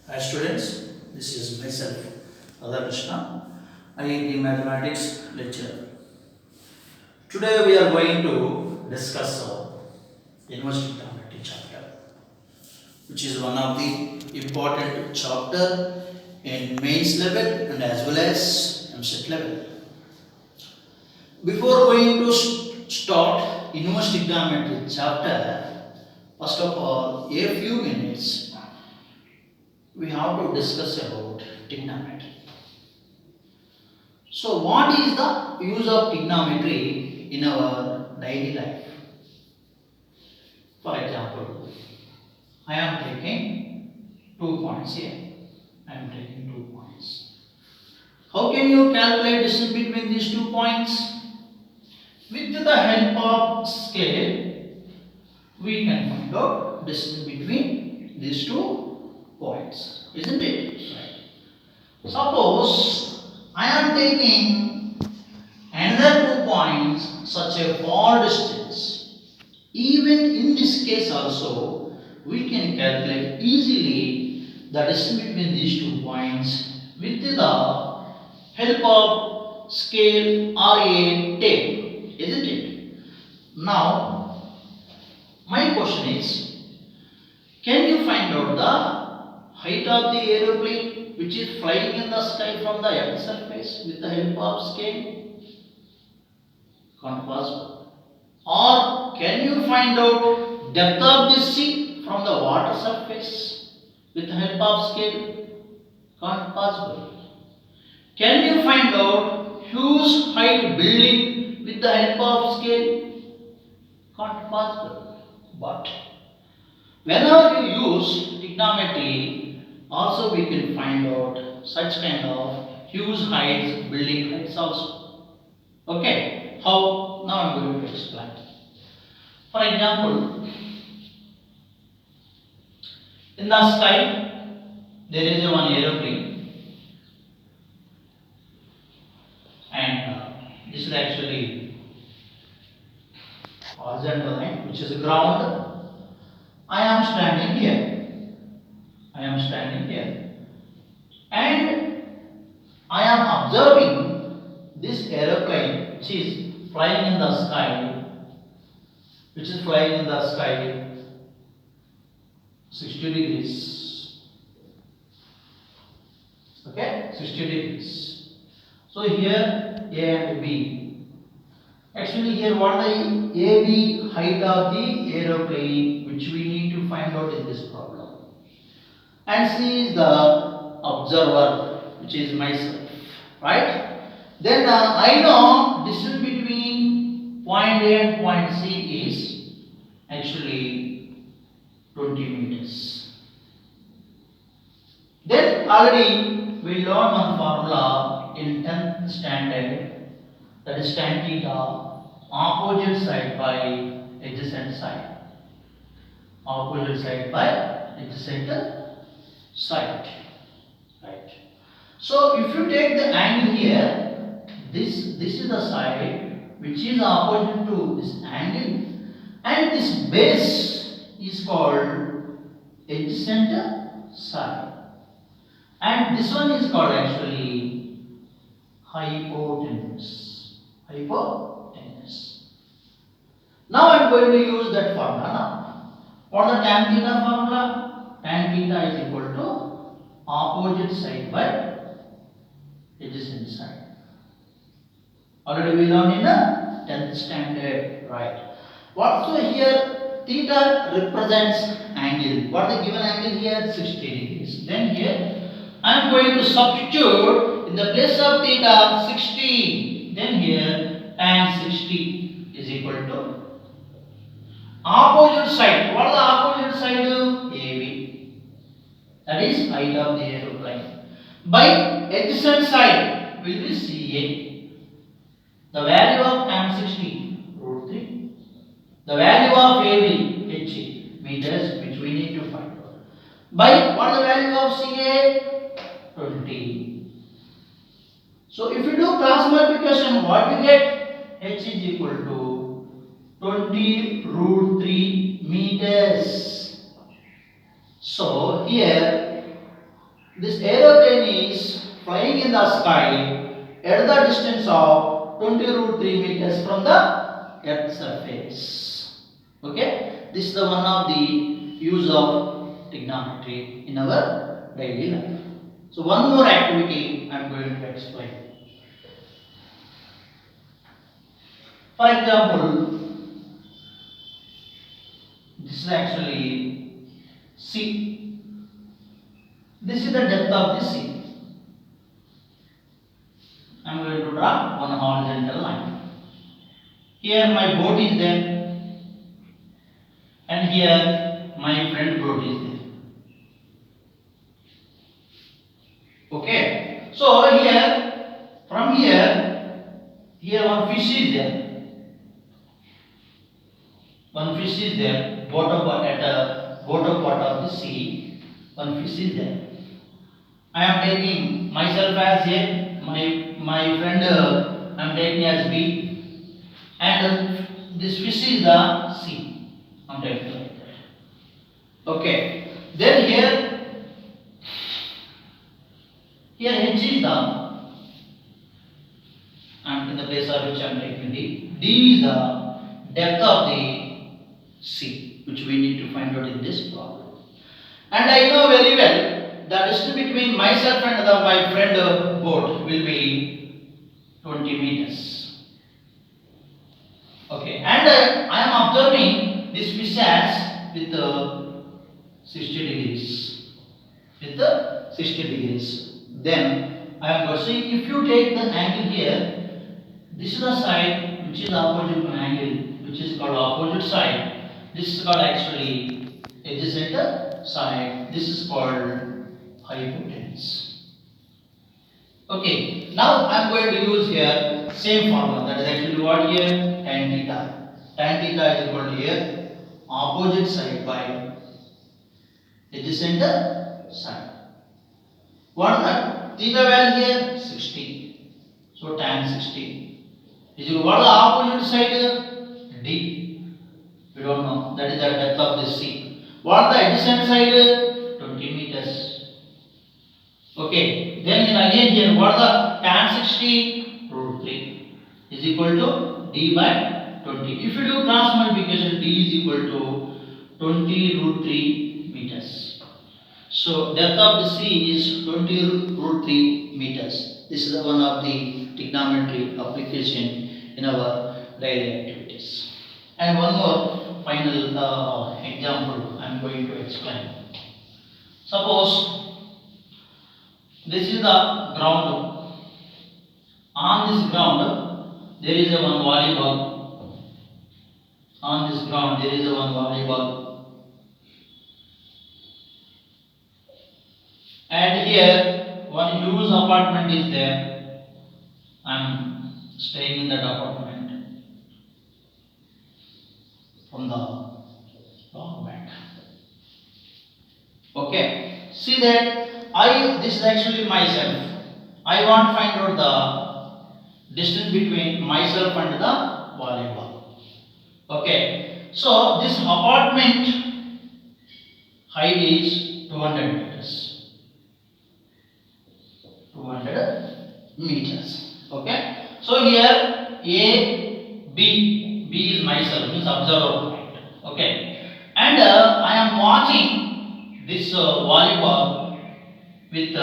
Hi students, this is myself, Krishna, Iit Jee Mathematics lecturer. Today we are going to discuss University Trigonometry chapter, which is one of the important chapter in mains level and as well as MSET level. Before going to start University Trigonometry chapter, first of all, a few minutes we have to discuss about trigonometry. So, what is the use of trigonometry in our daily life? For example, I am taking 2 points here. I am taking 2 points. How can you calculate distance between these 2 points? With the help of scale, we can find out distance between these 2 points, isn't it? Right. Suppose I am taking another 2 points such a far distance. Even in this case also, we can calculate easily the distance between these 2 points with the help of scale or a tape, isn't it? Now, my question is, can you find out the height of the aeroplane which is flying in the sky from the earth surface with the help of scale? Can't possible. Or can you find out depth of the sea from the water surface with the help of scale? Can't possible. Can you find out huge height building with the help of scale? Can't possible. But whenever you use trigonometry, also we can find out such kind of huge heights, building heights also. Okay, how? Now I am going to explain. For example, in the sky there is a one aeroplane, and this is actually horizontal line, which is ground. I am standing here. I am standing here, and I am observing this aeroplane which is flying in the sky, which is flying in the sky 60 degrees. Okay, 60 degrees. So here A and B. Actually, here what the AB height of the aeroplane which we need to find out in this problem. And C is the observer, which is myself, right? Then I know distance between point A and point C is actually 20 meters. Then already we learned one formula in 10th standard, that is tan theta, opposite side by adjacent side. Opposite side by adjacent side. Right. So if you take the angle here, this is the side which is opposite to this angle, and this base is called adjacent side, and this one is called actually hypotenuse. Hypotenuse. Now I am going to use that formula now. What is the tan theta formula? Tan theta is equal to opposite side by adjacent side. Already we learned in the 10th standard, right? What so here theta represents angle. What is the given angle here? 60 degrees. Then here I am going to substitute in the place of theta 60. Then here tan 60 is equal to opposite side. What is the opposite side? AB. That is height of the aeroplane. By adjacent side will be CA. The value of tan 60 root 3. The value of AB HE meters, which we need to find out. By what is the value of CA? 20. So if you do cross multiplication, what you get? H is equal to 20 root 3 meters. So here This aeroplane is flying in the sky at the distance of 20 root 3 meters from the Earth's surface. Okay, this is the one of the use of trigonometry in our daily life. So one more activity I am going to explain. For example, this is actually sea. This is the depth of the sea. I am going to draw one horizontal line. Here my boat is there, and here my friend boat is there. Okay. So here, from here one fish is there. One fish is there. Bottom part of the sea, one fish is there. I am taking myself as A, my friend I am taking as B, and this fish is the C. I am taking like that. Okay. Then here H is the, and in the place of which I am taking D. D is the depth of the sea, which we need to find out in this problem. And I know very well the distance between myself and my friend boat will be 20 meters. Okay, and I am observing this fish as with 60 degrees. With 60 degrees. Then I am going to see, if you take the angle here, this is the side which is opposite to angle, which is called opposite side. This is called actually adjacent side. This is called hypotenuse. Okay, now I am going to use here same formula, that is actually what here, tan theta. Tan theta is equal to here opposite side by adjacent side. What is that? Theta value here 60. So tan 60 is equal to what is the opposite side? D. We don't know. That is the depth of the sea. What is the adjacent side? 20 meters. Okay. Then again here, what is the tan 60? Root 3 is equal to D by 20. If you do cross multiplication, D is equal to 20 root 3 meters. So depth of the sea is 20 root 3 meters. This is one of the trigonometry application in our daily activities. And one more final example I am going to explain. Suppose this is the ground. On this ground there is a one volleyball. On this ground there is a one volleyball. And here one huge apartment is there. I am staying in that apartment from the long back. Okay. See that this is actually myself. I want to find out the distance between myself and the volleyball. Okay. So this apartment height is 200 meters. 200 meters. Okay. So here B is myself, means observer point. Okay. And I am watching this volleyball with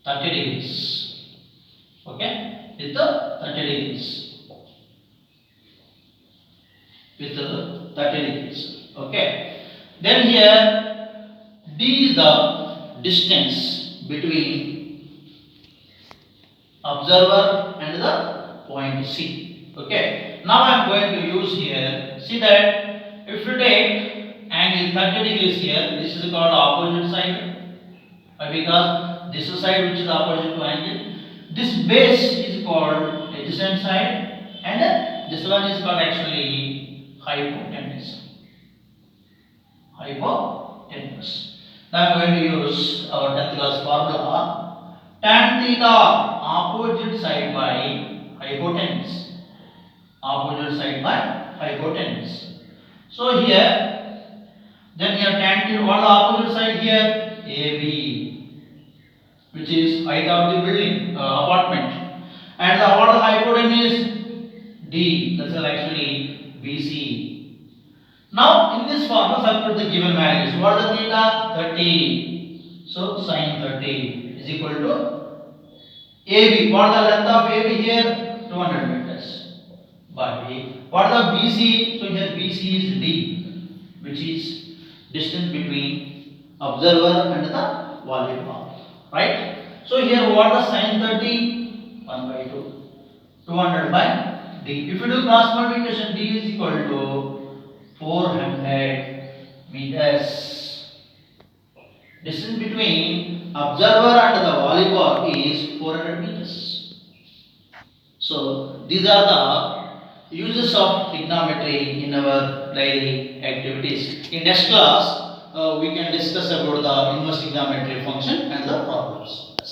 30 degrees. Okay. With 30 degrees. With 30 degrees. Okay. Then here D is the distance between observer and the point C. Okay. Now I am going to use here. See that if you take angle 30 degrees here, this is called opposite side. Because this is side which is opposite to angle. This base is called adjacent side, and this one is called actually hypotenuse. Hypotenuse. Now I am going to use our 10th class formula. Tan theta opposite side by hypotenuse. Opposite side by hypotenuse. So here, then here tan theta, what is the opposite side here? AB, which is height of the building, apartment, and the order hypotenuse D. That's actually BC. Now in this formula, substitute the given values. What is the theta? 30. So sin 30 is equal to AB. What is the length of AB here? 200 meters. By what is the BC? So here BC is D, which is distance between observer and the volleyball. Right? So here what is the sin 30? 1 by 2. 200 by D. If you do cross multiplication, D is equal to 400 meters. Distance between observer and the volleyball is 400 meters. So these are the uses of trigonometry in our daily activities. In next class, we can discuss about the inverse trigonometry function and the problems.